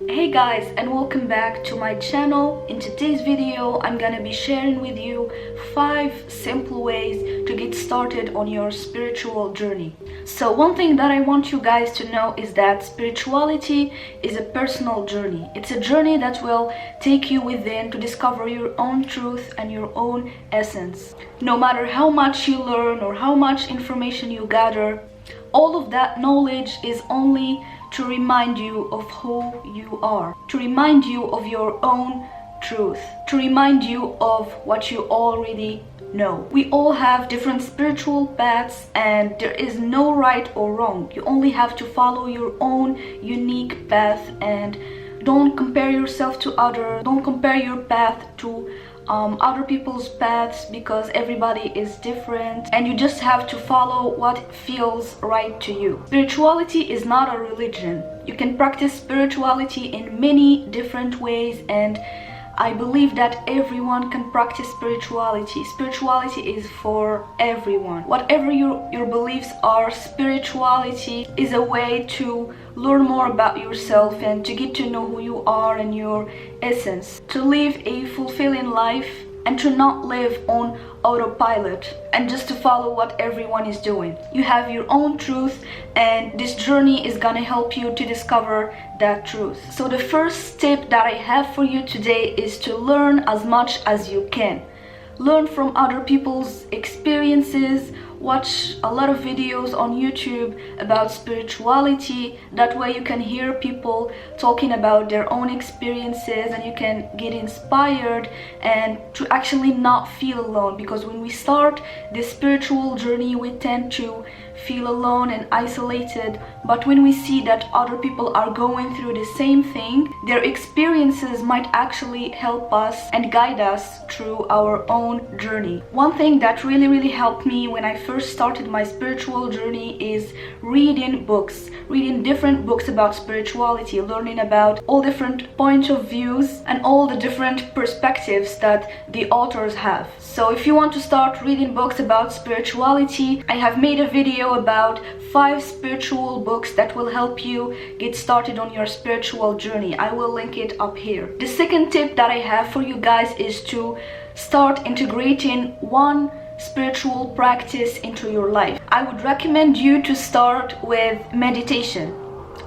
Hey guys, and welcome back to my channel. In today's video I'm gonna be sharing with you 5 simple ways to get started on your spiritual journey. So one thing that I want you guys to know is that spirituality is a personal journey. It's a journey that will take you within to discover your own truth and your own essence. No matter how much you learn or how much information you gather, all of that knowledge is only to remind you of who you are, to remind you of your own truth, to remind you of what you already know. We all have different spiritual paths and there is no right or wrong. You only have to follow your own unique path and don't compare yourself to others. Don't compare your path to other people's paths, because everybody is different and you just have to follow what feels right to you. Spirituality is not a religion. You can practice spirituality in many different ways, and I believe that everyone can practice spirituality. Spirituality is for everyone. Whatever your beliefs are, spirituality is a way to learn more about yourself and to get to know who you are and your essence, to live a fulfilling life and to not live on autopilot and just to follow what everyone is doing. You have your own truth, and this journey is gonna help you to discover that truth. So the first tip that I have for you today is to learn as much as you can. Learn from other people's experiences. Watch a lot of videos on YouTube about spirituality. That way you can hear people talking about their own experiences and you can get inspired and to actually not feel alone, because when we start this spiritual journey we tend to feel alone and isolated, but when we see that other people are going through the same thing, their experiences might actually help us and guide us through our own journey. One thing that really helped me when I first started my spiritual journey is reading books, reading different books about spirituality, learning about all different points of views and all the different perspectives that the authors have. So if you want to start reading books about spirituality, I have made a video about 5 spiritual books that will help you get started on your spiritual journey. I will link it up here. The second tip that I have for you guys is to start integrating one spiritual practice into your life. I would recommend you to start with meditation.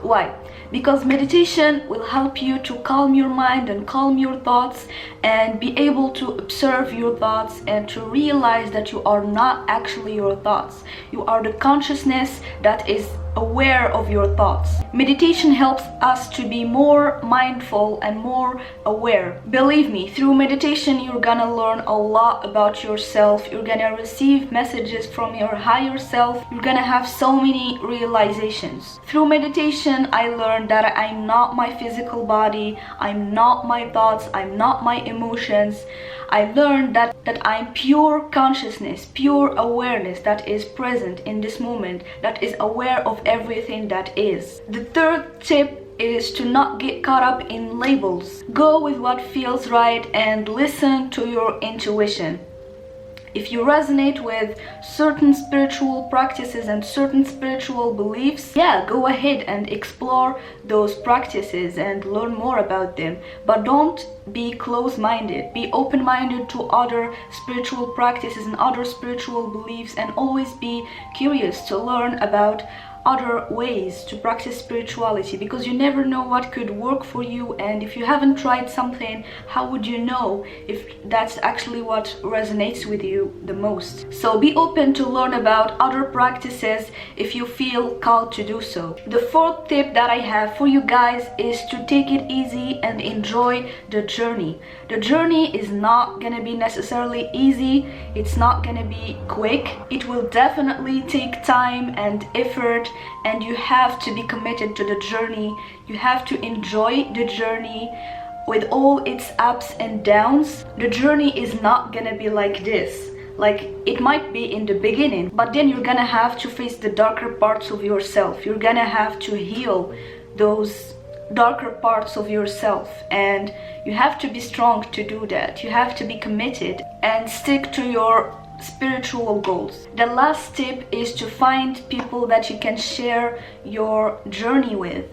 Why? Because meditation will help you to calm your mind and calm your thoughts and be able to observe your thoughts and to realize that you are not actually your thoughts. You are the consciousness that is aware of your thoughts. Meditation helps us to be more mindful and more aware. Believe me, through meditation you're gonna learn a lot about yourself. You're gonna receive messages from your higher self. You're gonna have so many realizations. Through meditation I learned that I'm not my physical body, I'm not my thoughts, I'm not my emotions. I learned that I'm pure consciousness, pure awareness that is present in this moment, that is aware of everything that is. The third tip is to not get caught up in labels. Go with what feels right and listen to your intuition. If you resonate with certain spiritual practices and certain spiritual beliefs, go ahead and explore those practices and learn more about them. But don't be close-minded. Be open-minded to other spiritual practices and other spiritual beliefs, and always be curious to learn about other ways to practice spirituality, because you never know what could work for you, and if you haven't tried something, how would you know if that's actually what resonates with you the most? So be open to learn about other practices if you feel called to do so. The fourth tip that I have for you guys is to take it easy and enjoy the journey. The journey is not gonna be necessarily easy. It's not gonna be quick. It will definitely take time and effort, and you have to be committed to the journey. You have to enjoy the journey with all its ups and downs. The journey is not gonna be like this. Like, it might be in the beginning, but then you're gonna have to face the darker parts of yourself. You're gonna have to heal those darker parts of yourself, and you have to be strong to do that. You have to be committed and stick to your spiritual goals. The last tip is to find people that you can share your journey with.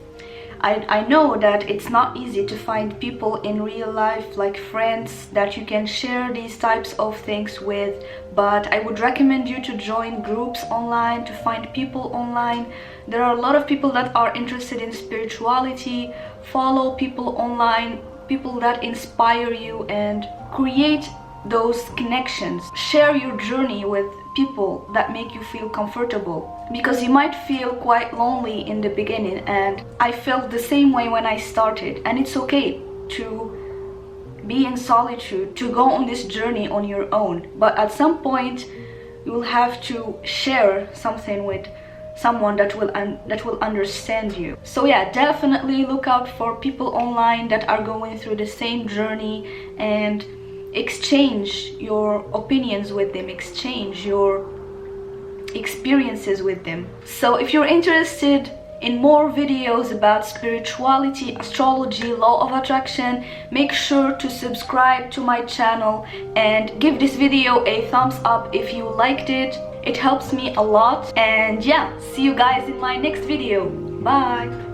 I know that it's not easy to find people in real life, like friends that you can share these types of things with, but I would recommend you to join groups online, to find people online. There are a lot of people that are interested in spirituality. Follow people online, people that inspire you, and create those connections. Share your journey with people that make you feel comfortable, because you might feel quite lonely in the beginning, and I felt the same way when I started, and it's okay to be in solitude, to go on this journey on your own, but at some point you will have to share something with someone that will understand you. So yeah, definitely look out for people online that are going through the same journey, and exchange your opinions with them, exchange your experiences with them. So if you're interested in more videos about spirituality, astrology, law of attraction, make sure to subscribe to my channel and give this video a thumbs up if you liked it. It helps me a lot. And yeah, see you guys in my next video. Bye.